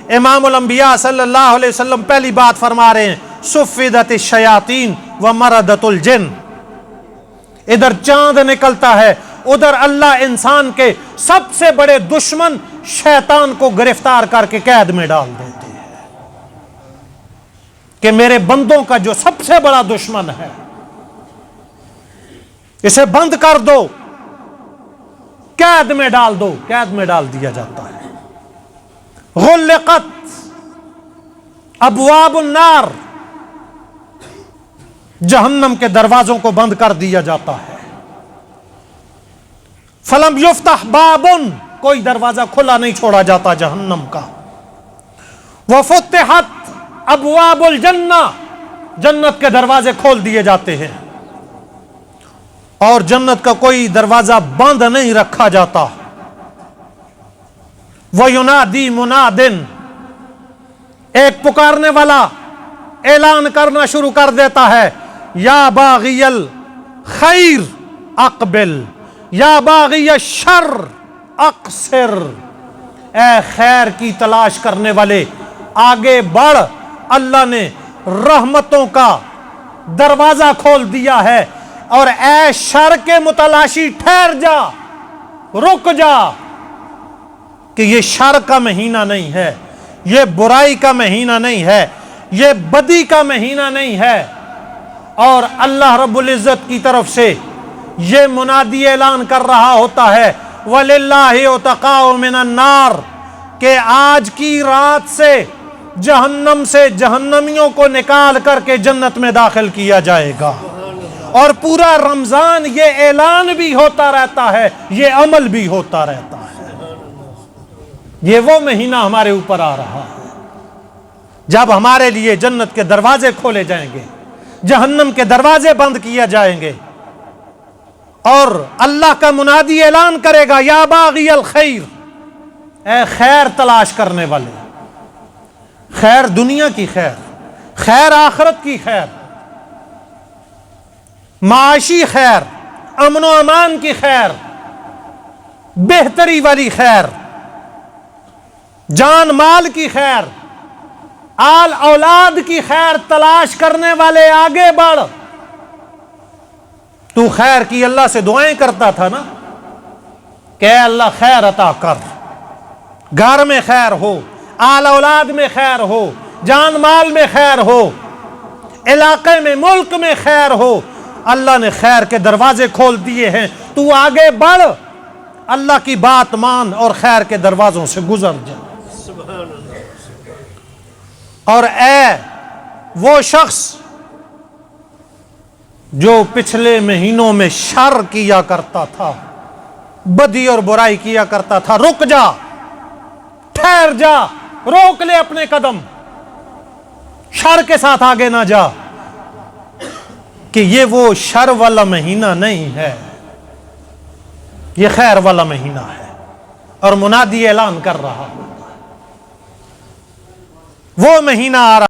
امام الانبیاء صلی اللہ علیہ وسلم پہلی بات فرما رہے ہیں سفدت الشیاطین ومردت الجن، ادھر چاند نکلتا ہے، ادھر اللہ انسان کے سب سے بڑے دشمن شیطان کو گرفتار کر کے قید میں ڈال دیتے ہیں کہ میرے بندوں کا جو سب سے بڑا دشمن ہے اسے بند کر دو، قید میں ڈال دو، قید میں ڈال دیا جاتا ہے۔ غلقت ابواب النار، جہنم کے دروازوں کو بند کر دیا جاتا ہے۔ فلم یفتح باب، کوئی دروازہ کھلا نہیں چھوڑا جاتا جہنم کا۔ وفتحت ابواب الجنہ، جنت کے دروازے کھول دیے جاتے ہیں اور جنت کا کوئی دروازہ بند نہیں رکھا جاتا۔ وَيُنَادِي مُنَادٍ، ایک پکارنے والا اعلان کرنا شروع کر دیتا ہے، یا باغی الخیر اقبل یا باغی الشر اقصر، اے خیر کی تلاش کرنے والے آگے بڑھ، اللہ نے رحمتوں کا دروازہ کھول دیا ہے، اور اے شر کے متلاشی ٹھہر جا، رک جا، کہ یہ شر کا مہینہ نہیں ہے، یہ برائی کا مہینہ نہیں ہے، یہ بدی کا مہینہ نہیں ہے۔ اور اللہ رب العزت کی طرف سے یہ منادی اعلان کر رہا ہوتا ہے وَلِلَّهِ عُتَقَاءُ مِنَ النَّارِ، کہ آج کی رات سے جہنم سے جہنمیوں کو نکال کر کے جنت میں داخل کیا جائے گا۔ اور پورا رمضان یہ اعلان بھی ہوتا رہتا ہے، یہ عمل بھی ہوتا رہتا ہے۔ یہ وہ مہینہ ہمارے اوپر آ رہا ہے جب ہمارے لیے جنت کے دروازے کھولے جائیں گے، جہنم کے دروازے بند کیے جائیں گے، اور اللہ کا منادی اعلان کرے گا یا باغی الخیر، اے خیر تلاش کرنے والے، خیر دنیا کی خیر، خیر آخرت کی خیر، معاشی خیر، امن و امان کی خیر، بہتری والی خیر، جان مال کی خیر، آل اولاد کی خیر تلاش کرنے والے آگے بڑھ۔ تو خیر کی اللہ سے دعائیں کرتا تھا نا کہ اے اللہ خیر عطا کر، گھر میں خیر ہو، آل اولاد میں خیر ہو، جان مال میں خیر ہو، علاقے میں ملک میں خیر ہو۔ اللہ نے خیر کے دروازے کھول دیے ہیں، تو آگے بڑھ، اللہ کی بات مان اور خیر کے دروازوں سے گزر جا۔ اور اے وہ شخص جو پچھلے مہینوں میں شر کیا کرتا تھا، بدی اور برائی کیا کرتا تھا، رک جا، ٹھہر جا، روک لے اپنے قدم، شر کے ساتھ آگے نہ جا، کہ یہ وہ شر والا مہینہ نہیں ہے، یہ خیر والا مہینہ ہے۔ اور منادی اعلان کر رہا، وہ مہینہ آ رہا